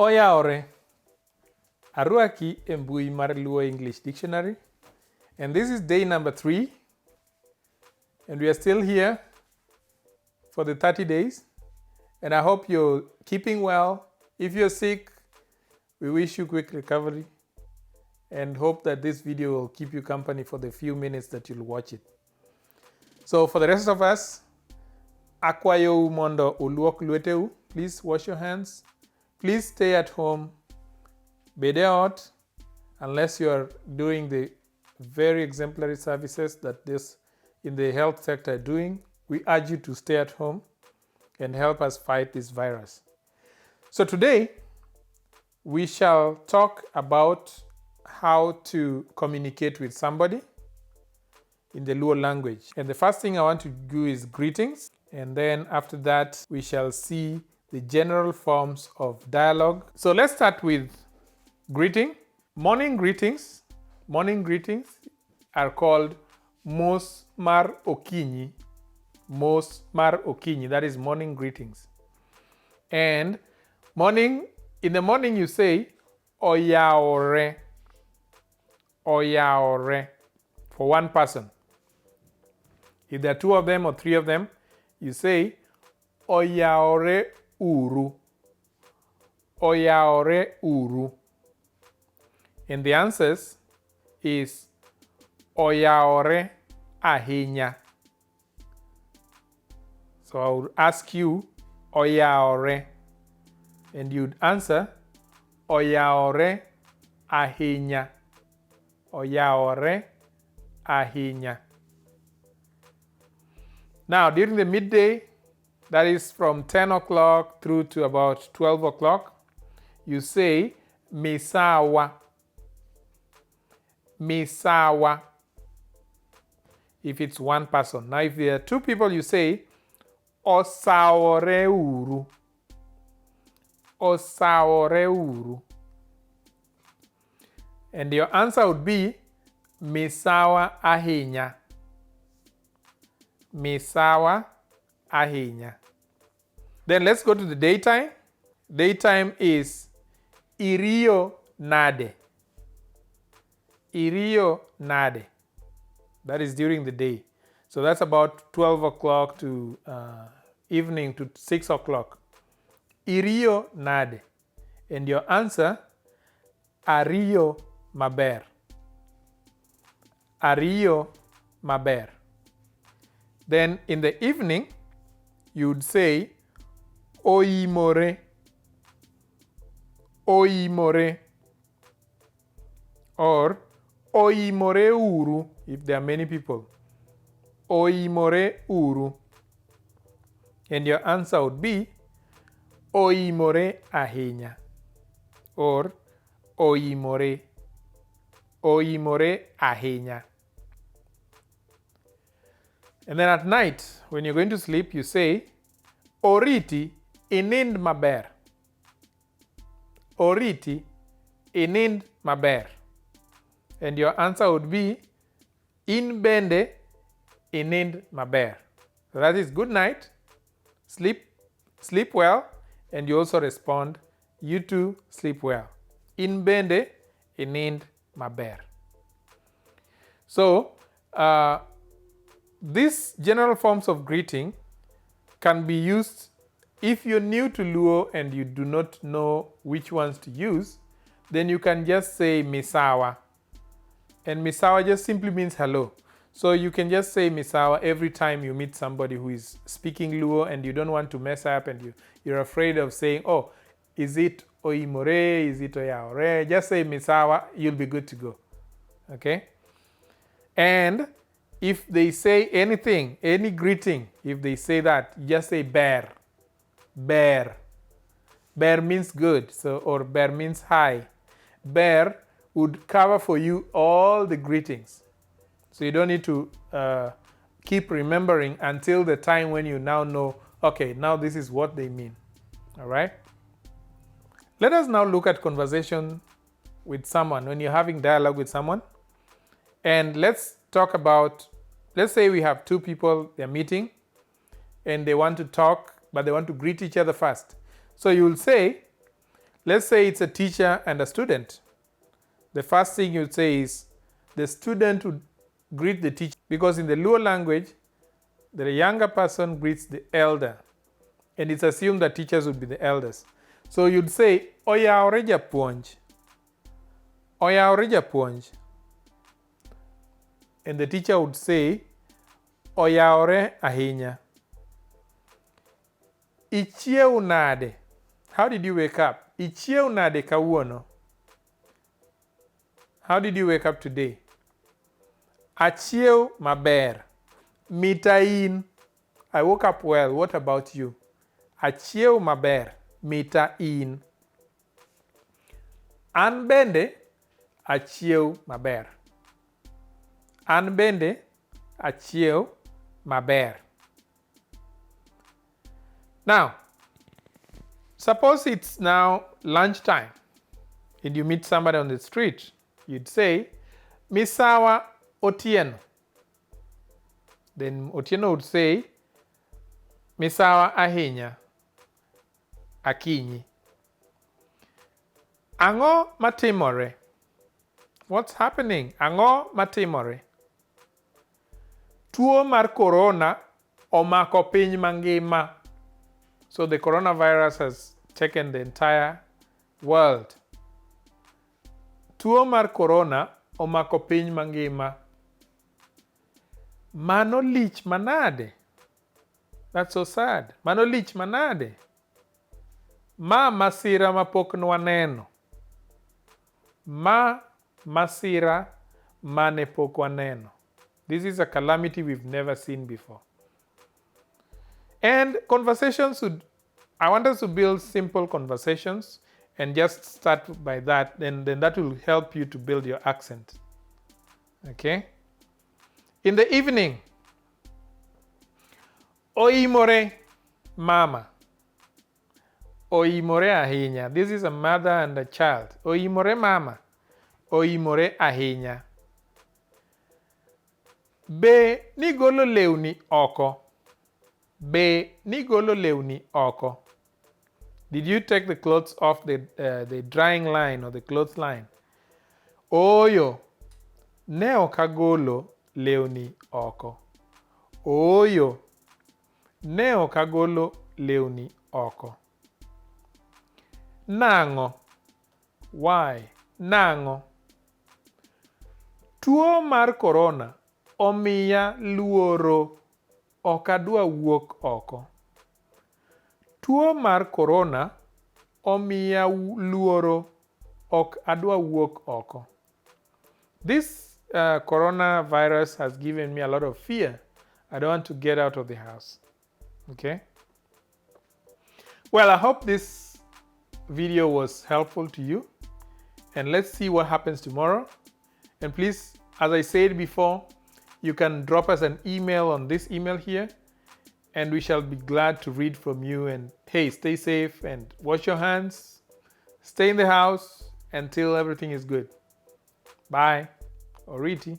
Oyaore. Aruaki embui mar Luo English Dictionary. And this is day number 3. And we are still here for the 30 days. And I hope you're keeping well. If you're sick, we wish you quick recovery and hope that this video will keep you company for the few minutes that you'll watch it. So for the rest of us, akwayo mondo uluok lweteu. Please wash your hands. Please stay at home. Bede ot, unless you are doing the very exemplary services that this in the health sector are doing. We urge you to stay at home and help us fight this virus. So today, we shall talk about how to communicate with somebody in the Luo language. And the first thing I want to do is greetings. And then after that, we shall see the general forms of dialogue. So let's start with greeting. Morning greetings. Morning greetings are called Mos mar Okinyi. Mos mar Okinyi, that is morning greetings. And in the morning you say Oyaore. Oyaore for one person. If there are 2 of them or 3 of them, you say Oyaore uru. Oyaore uru. And the answers is Oyaore ahinya. So I would ask you Oyaore, and you'd answer Oyaore ahinya. Oyaore ahinya. Now during the midday, that is from 10 o'clock through to about 12 o'clock, you say Misawa. Misawa. If it's one person. Now if there are 2 people, you say Osaore uru. Osaore uru. And your answer would be Misawa ahinya. Misawa ahinya. Then let's go to the daytime. Daytime is Irio nade. Irio nade. That is during the day. So that's about 12 o'clock to evening to 6 o'clock. Irio nade. And your answer, Ario maber. Ario maber. Then in the evening, you'd say Oimore. Oimore. Or Oimore uru if there are many people. Oimore uru. And your answer would be Oimore ahinya. Or Oimore. Oimore ahinya. And then at night, when you're going to sleep, you say Oriti inind maber. Oriti inind maber. And your answer would be In bende inind maber. So that is good night. Sleep well. And you also respond, you too sleep well. In bende inind maber. So these general forms of greeting can be used if you're new to Luo and you do not know which ones to use. Then you can just say Misawa. And Misawa just simply means hello. So you can just say Misawa every time you meet somebody who is speaking Luo and you don't want to mess up and you're afraid of saying, oh, is it Oimore? Is it Oyaore? Just say Misawa, you'll be good to go. Okay? And if they say anything, any greeting, if they say that, just say bear. Bear. Bear means good, so or bear means hi. Bear would cover for you all the greetings. So you don't need to keep remembering until the time when you now know, okay, now this is what they mean. All right? Let us now look at conversation with someone, when you're having dialogue with someone. And let's talk about, let's say we have 2 people, they're meeting, and they want to talk, but they want to greet each other first. So you'll say, Let's say it's a teacher and a student. The first thing you'd say is the student would greet the teacher, because in the Luo language, the younger person greets the elder, and it's assumed that teachers would be the elders. So you'd say, Oyaore japuonj. Oyaore japuonj. And the teacher would say, Oyaore ahinya. Ichiew nade. How did you wake up? Ichiew nade kawuono. How did you wake up today? Achiew maber. Mita in. I woke up well. What about you? Achiew maber. Mita in. An bende achiew maber. An bende achiew maber. Now, suppose it's now lunchtime and you meet somebody on the street. You'd say, Misawa Otieno. Then Otieno would say, Misawa ahinya. Akinyi. Ango matimore. What's happening? Ango matimore. Tuo mar corona omako piny mangima. So the coronavirus has taken the entire world. Tuo mar corona omako piny mangima. Mano lich manade. That's so sad. Mano lich manade. Ma masira mapok nwaneno. Ma masira mane pok waneno. This is a calamity we've never seen before. And conversations I want us to build simple conversations and just start by that. Then that will help you to build your accent. Okay? In the evening, Oimore mama. Oimore ahinya. This is a mother and a child. Oimore mama. Oimore ahinya. Be nigolo lewni oko. Be nigolo lewni oko. Did you take the clothes off the drying line or the clothes line? Oyo. Ne okagolo lewni oko. Oyo. Ne okagolo lewni oko. Nango. Why? Nango. Tuo mar corona omiya luoro. Okadwa wuok oko. Tuo mar corona omiya luoro. Ok adwa wuok oko. This coronavirus has given me a lot of fear. I don't want to get out of the house. Okay? Well, I hope this video was helpful to you. And let's see what happens tomorrow. And please, as I said before, you can drop us an email on this email here, and we shall be glad to read from you. And hey, stay safe and wash your hands. Stay in the house until everything is good. Bye. Oriti.